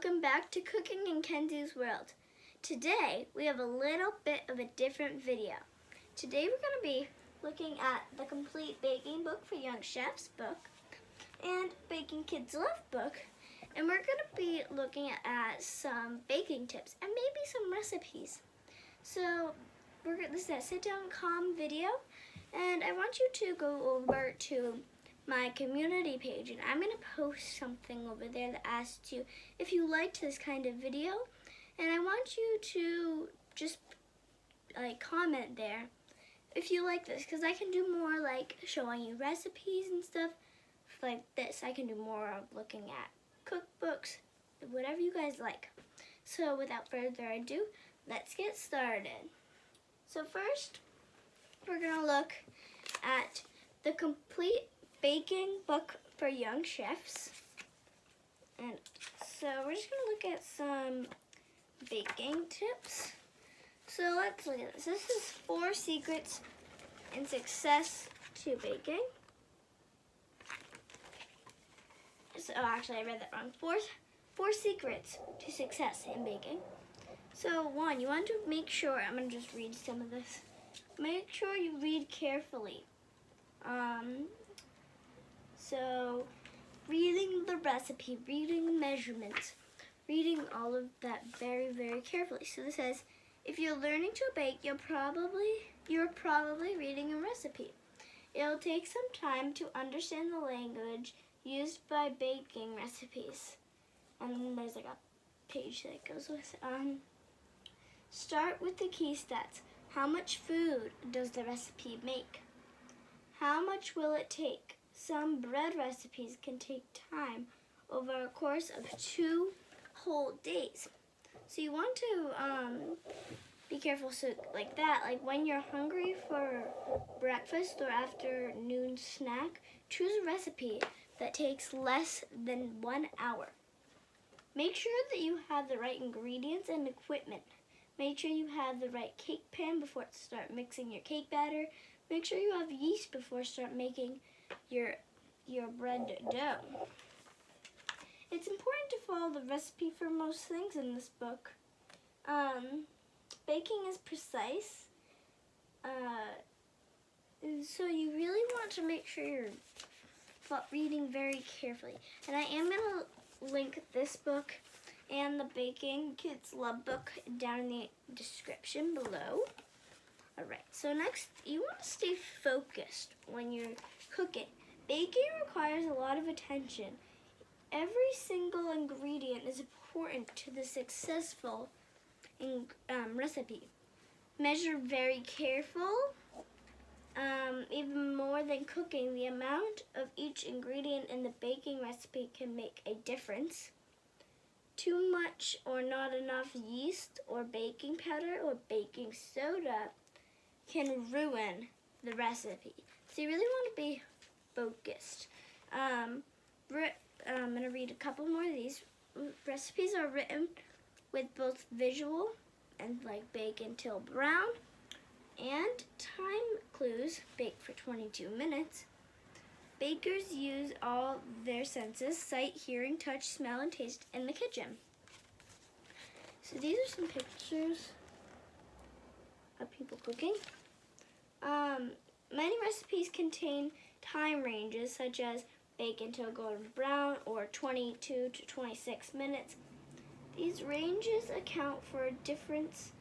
welcome back to Cooking in Kenzie's World. Today we have a little bit of a different video. Today we're going to be looking at the Complete Baking Book for Young Chefs book and Baking Kids Love book, and we're going to be looking at some baking tips and maybe some recipes. So this is a sit down calm video, and I want you to go over to my community page, and I'm going to post something over there that asks you if you liked this kind of video, and I want you to just comment there if you like this, because I can do more like showing you recipes and stuff like this. I can do more of looking at cookbooks, whatever you guys like. So without further ado, let's get started. So first, we're going to look at the Complete Baking Book for Young Chefs. And so we're just going to look at some baking tips. So let's look at this. This is 4 secrets in success to baking. So actually I read that wrong. Four secrets to success in baking. So 1, you want to make sure, I'm going to just read some of this. Make sure you read carefully. So reading the recipe, reading the measurements, reading all of that very, very carefully. So this says, if you're learning to bake, you're probably reading a recipe. It'll take some time to understand the language used by baking recipes. And then there's like a page that goes with start with the key stats. How much food does the recipe make? How much will it take? Some bread recipes can take time over a course of 2 whole days. So you want to be careful, so like that, like when you're hungry for breakfast or afternoon snack, choose a recipe that takes less than 1 hour. Make sure that you have the right ingredients and equipment. Make sure you have the right cake pan before you start mixing your cake batter. Make sure you have yeast before you start making your bread dough. It's important to follow the recipe for most things in this book. Baking is precise, so you really want to make sure you're reading very carefully. And I am going to link this book and the Baking Kids Love book down in the description below. Alright, so next, you want to stay focused when you're cooking. Baking requires a lot of attention. Every single ingredient is important to the successful recipe. Measure very careful. Even more than cooking, the amount of each ingredient in the baking recipe can make a difference. Too much or not enough yeast or baking powder or baking soda can ruin the recipe. So you really want to be focused. I'm going to read a couple more of these. Recipes are written with both visual and like bake until brown, and time clues, bake for 22 minutes. Bakers use all their senses, sight, hearing, touch, smell, and taste in the kitchen. So these are some pictures of people cooking. Many recipes contain time ranges such as bake until golden brown or 22 to 26 minutes. These ranges account for differences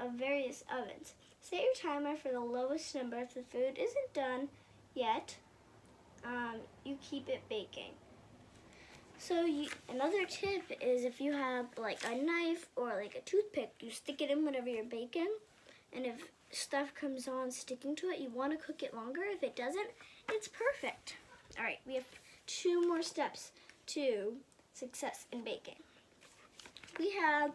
of various ovens. Set your timer for the lowest number. If the food isn't done yet, you keep it baking. So another tip is if you have like a knife or like a toothpick, you stick it in whenever you're baking, and if stuff comes on sticking to it, you want to cook it longer. If it doesn't, it's perfect. All right, we have 2 more steps to success in baking. We have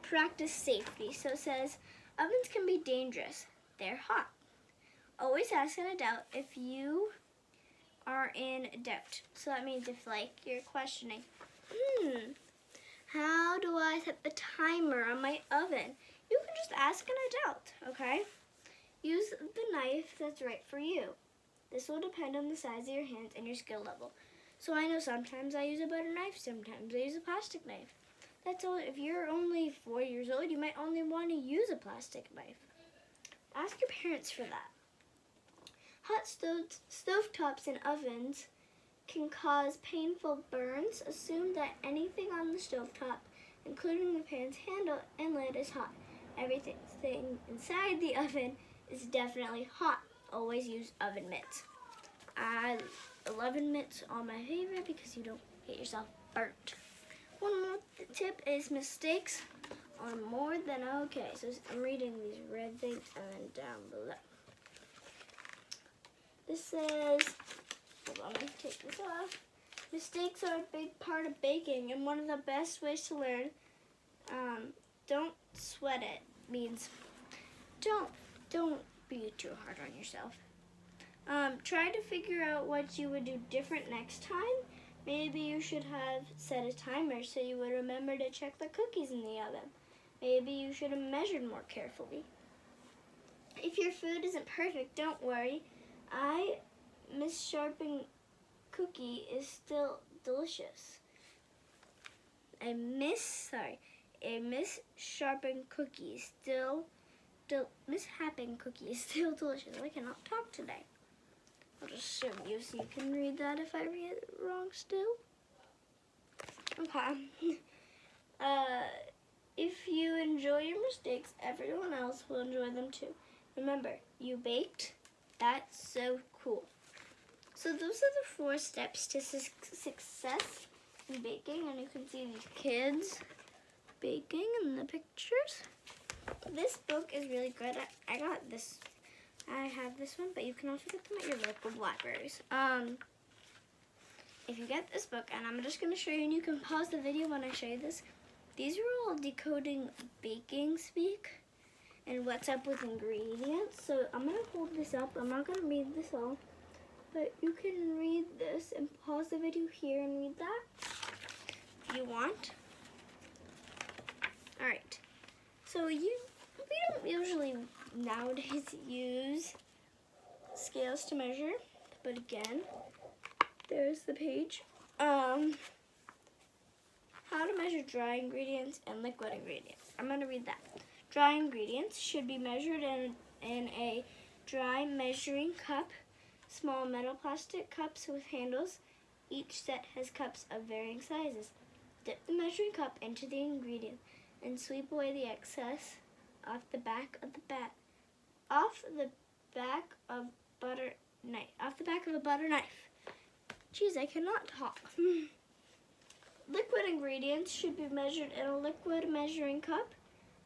practice safety. So it says, ovens can be dangerous. They're hot. Always ask in a doubt if you are in doubt. So that means if like you're questioning, how do I set the timer on my oven? You can just ask in a doubt, okay? Use the knife that's right for you. This will depend on the size of your hands and your skill level. So I know sometimes I use a butter knife, sometimes I use a plastic knife. That's all. If you're only 4 years old, you might only want to use a plastic knife. Ask your parents for that. Hot stovetops and ovens can cause painful burns. Assume that anything on the stovetop, including the pan's handle and lid, is hot. Everything inside the oven is definitely hot. Always use oven mitts. Oven mitts are my favorite because you don't get yourself burnt. One more tip is mistakes are more than okay. So I'm reading these red things and then down below. This says, hold on, let me take this off. Mistakes are a big part of baking, and one of the best ways to learn, don't sweat it, means don't be too hard on yourself. Try to figure out what you would do different next time. Maybe you should have set a timer so you would remember to check the cookies in the oven. Maybe you should have measured more carefully. If your food isn't perfect, don't worry. A missharpened cookie is still delicious. A missharpened cookie is still mishappen cookie is still delicious. I cannot talk today. I'll just show you so you can read that if I read it wrong still. Okay. If you enjoy your mistakes, everyone else will enjoy them too. Remember, you baked. That's so cool. So those are the 4 steps to success in baking, and you can see these kids baking in the pictures. This book is really good. I got this. I have this one, but you can also get them at your local libraries. If you get this book, and I'm just going to show you, and you can pause the video when I show you this. These are all decoding baking speak and what's up with ingredients. So I'm going to hold this up. I'm not going to read this all, but you can read this and pause the video here and read that if you want. All right. So we don't usually nowadays use scales to measure, but again, there's the page. How to measure dry ingredients and liquid ingredients. I'm going to read that. Dry ingredients should be measured in a dry measuring cup, small metal plastic cups with handles. Each set has cups of varying sizes. Dip the measuring cup into the ingredient and sweep away the excess off the back of a butter knife. Jeez, I cannot talk. Liquid ingredients should be measured in a liquid measuring cup,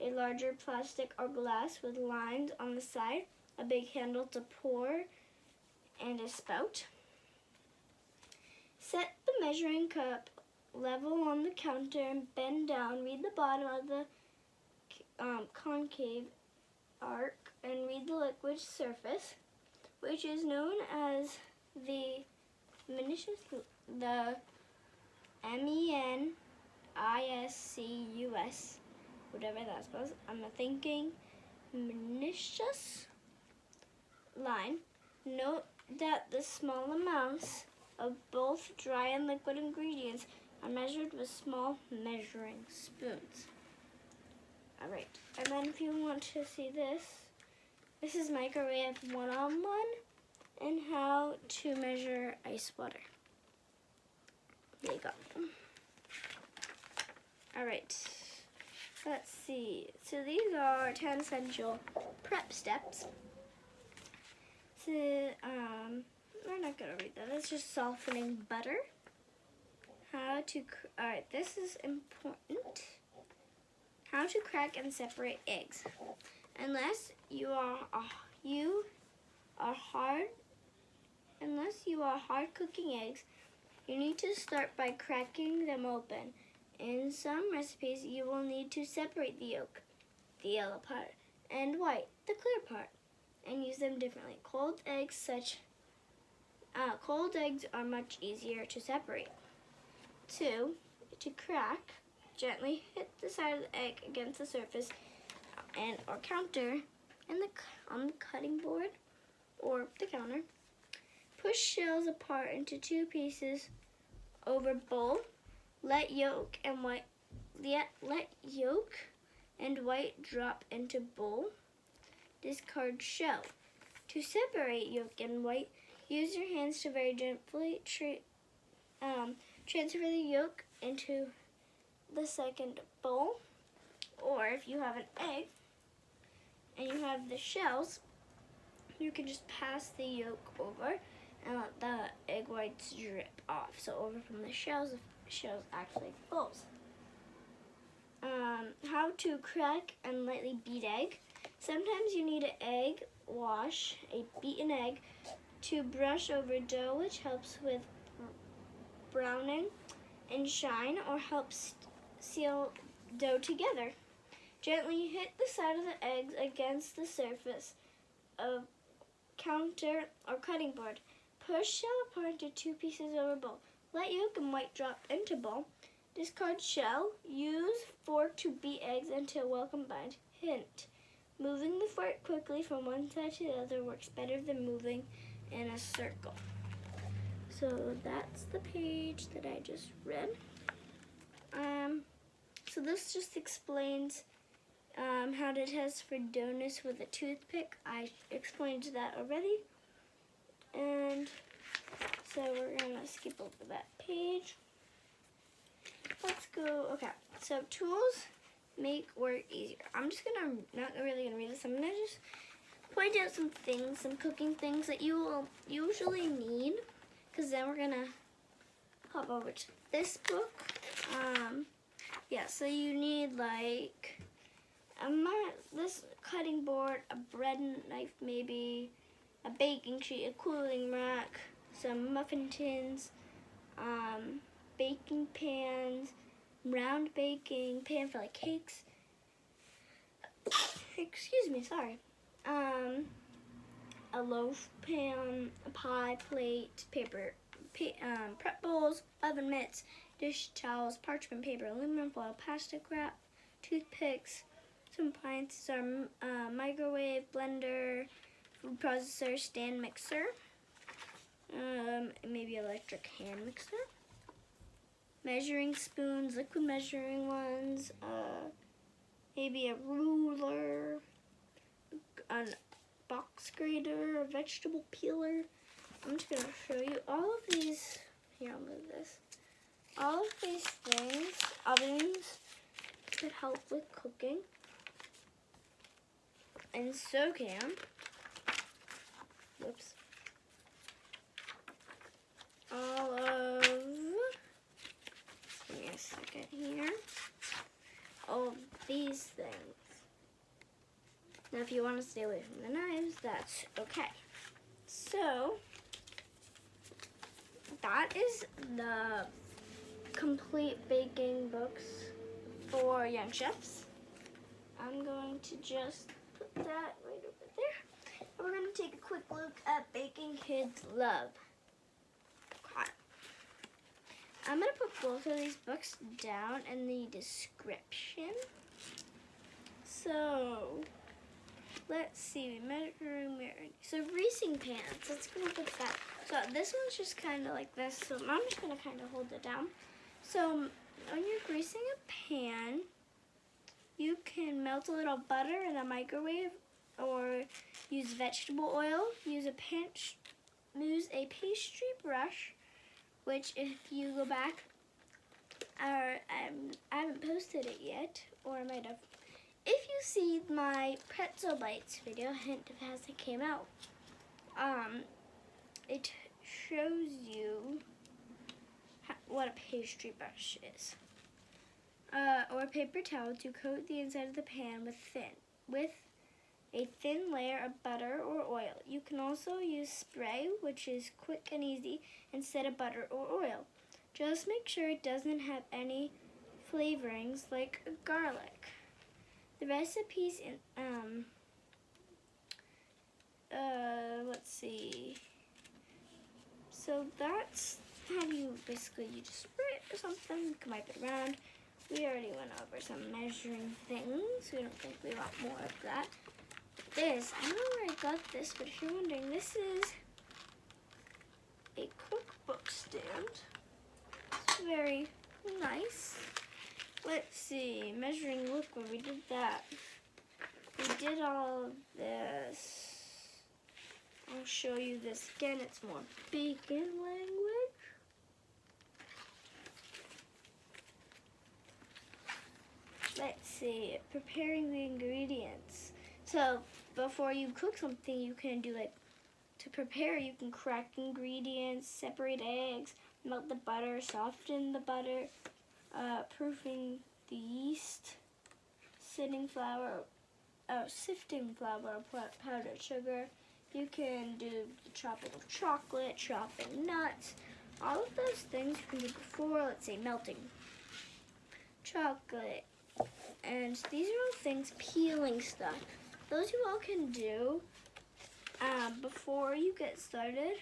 a larger plastic or glass with lines on the side, a big handle to pour, and a spout. Set the measuring cup level on the counter and bend down. Read the bottom of the concave arc and read the liquid surface, which is known as the MENISCUS, whatever that spells. I'm thinking meniscus line. Note that the small amounts of both dry and liquid ingredients are measured with small measuring spoons. All right, and then if you want to see this is microwave 1-on-1 and how to measure ice water. There you go. All right, let's see. So these are 10 essential prep steps. So, we're not gonna read that. It's just softening butter. All right, this is important. How to crack and separate eggs. Unless you are hard cooking eggs, you need to start by cracking them open. In some recipes, you will need to separate the yolk, the yellow part, and white, the clear part, and use them differently. Cold eggs are much easier to separate. 2, to crack, gently hit the side of the egg against the surface or counter on the cutting board or the counter. Push shells apart into 2 pieces over bowl. Let yolk and white drop into bowl. Discard shell. To separate yolk and white, use your hands to very gently transfer the yolk into the second bowl. Or if you have an egg and you have the shells, you can just pass the yolk over and let the egg whites drip off. So over from the shells actually falls. How to crack and lightly beat egg. Sometimes you need an egg wash, a beaten egg, to brush over dough, which helps with browning and shine, or helps seal dough together. Gently hit the side of the eggs against the surface of counter or cutting board. Push shell apart into 2 pieces over bowl. Let yolk and white drop into bowl. Discard shell. Use fork to beat eggs until well combined. Hint: moving the fork quickly from one side to the other works better than moving in a circle. So that's the page that I just read. So this just explains how to test for doughness with a toothpick. I explained that already. And so we're gonna skip over that page. Let's go, okay. So tools make work easier. I'm just not really gonna read this. I'm gonna just point out some things, some cooking things that you will usually need, because then we're gonna hop over to this book. Yeah, so you need like this cutting board, a bread knife maybe, a baking sheet, a cooling rack, some muffin tins, baking pans, round baking pan for like cakes. Excuse me, sorry. A loaf pan, a pie plate, prep bowls, oven mitts, dish towels, parchment paper, aluminum foil, plastic wrap, toothpicks. Some appliances are microwave, blender, food processor, stand mixer, maybe electric hand mixer, measuring spoons, liquid measuring ones, maybe a ruler, a box grater, a vegetable peeler. I'm just gonna show you all of these. Here, I'll move this. All of these things, ovens, could help with cooking. And so can, whoops, all of, give me a second here, all of these things. Now if you want to stay away from the knives, that's okay. So, that is the complete baking books for young chefs. I'm going to just put that right over there. And we're going to take a quick look at Baking Kids Love. Okay. I'm going to put both of these books down in the description. So, let's see, so greasing pans, let's go with that. So this one's just kind of like this, so I'm just going to kind of hold it down. So when you're greasing a pan, you can melt a little butter in a microwave or use vegetable oil. Use a pastry brush, which if you go back, I haven't posted it yet, or I might have. If you see my pretzel bites video, hint if it hasn't came out, it shows you what a pastry brush is. Or a paper towel to coat the inside of the pan with a thin layer of butter or oil. You can also use spray, which is quick and easy, instead of butter or oil. Just make sure it doesn't have any flavorings like garlic. The recipes in, let's see. So that's how you just spray it or something. You can wipe it around. We already went over some measuring things. We don't think we want more of that. This, I don't know where I got this, but if you're wondering, this is a cookbook stand. very nice. Let's see, measuring liquid, we did that. We did all of this. I'll show you this again, it's more bacon language. Let's see, preparing the ingredients. So before you cook something, you can do like, to prepare, you can crack ingredients, separate eggs, melt the butter, soften the butter, proofing the yeast, sifting flour, powdered sugar. You can do the chopping of chocolate, chopping nuts, all of those things you can do before, let's say melting chocolate. And these are all things, peeling stuff. Those you all can do before you get started.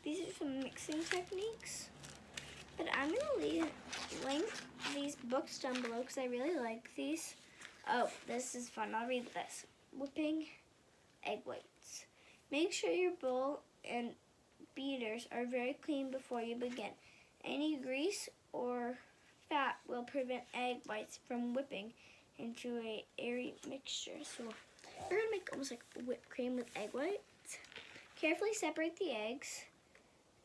These are some mixing techniques. But I'm going to link these books down below because I really like these. Oh, this is fun. I'll read this. Whipping egg whites. Make sure your bowl and beaters are very clean before you begin. Any grease or fat will prevent egg whites from whipping into an airy mixture. So we're going to make almost like whipped cream with egg whites. Carefully separate the eggs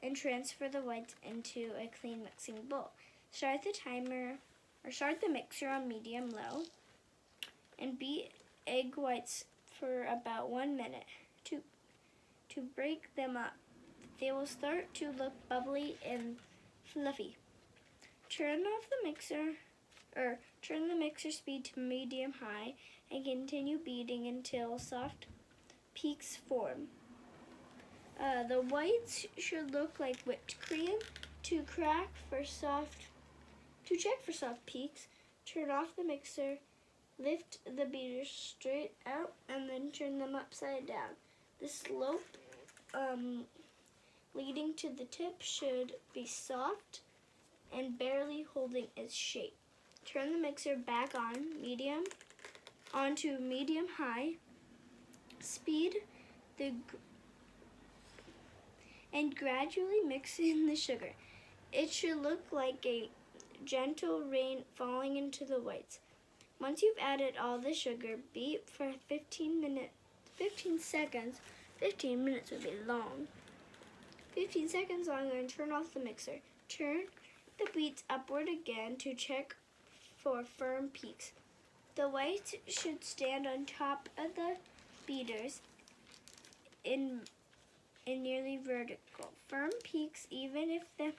and transfer the whites into a clean mixing bowl. Start the mixer on medium-low and beat egg whites for about 1 minute to break them up. They will start to look bubbly and fluffy. Turn the mixer speed to medium-high and continue beating until soft peaks form. The whites should look like whipped cream. To check for soft peaks, turn off the mixer, lift the beaters straight out, and then turn them upside down. The slope leading to the tip should be soft and barely holding its shape. Turn the mixer back onto medium-high speed, and gradually mix in the sugar. It should look like a gentle rain falling into the whites. Once you've added all the sugar, beat for 15 seconds. 15 minutes would be long. 15 seconds longer and turn off the mixer. Turn the beats upward again to check for firm peaks. The whites should stand on top of the beaters in nearly vertical. Firm peaks even if the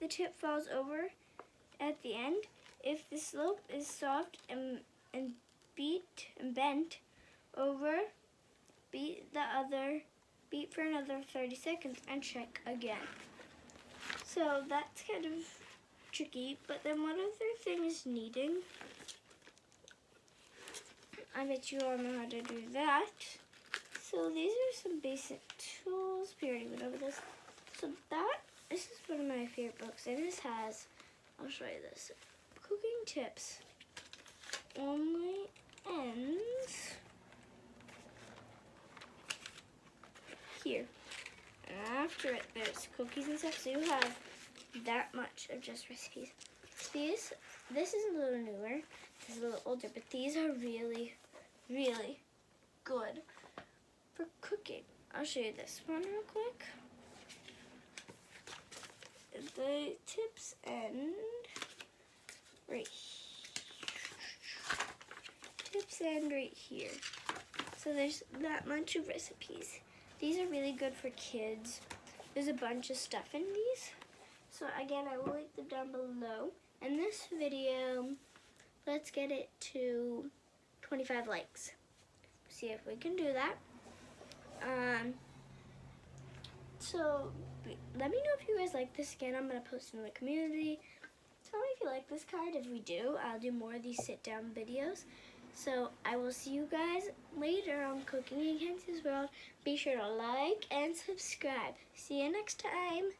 tip falls over at the end. If the slope is soft and bent over, beat for another 30 seconds and check again. So that's kind of tricky, but then one other thing is kneading. I bet you all know how to do that. So these are some basic tools. We already went over this. So this is one of my favorite books, and this has, I'll show you this, cooking tips. Only ends here. And after it, there's cookies and stuff, so you have that much of just recipes. This is a little newer, this is a little older, but these are really, really good for cooking. I'll show you this one real quick. The tips end right here. So there's that much of recipes. These are really good for kids. There's a bunch of stuff in these. So again, I will link them down below. In this video, let's get it to 25 likes. See if we can do that. So let me know if you guys like this. Again, I'm going to post it in the community. Tell me if you like this kind. If we do, I'll do more of these sit-down videos. So I will see you guys later on Cooking in Kenzie's World. Be sure to like and subscribe. See you next time.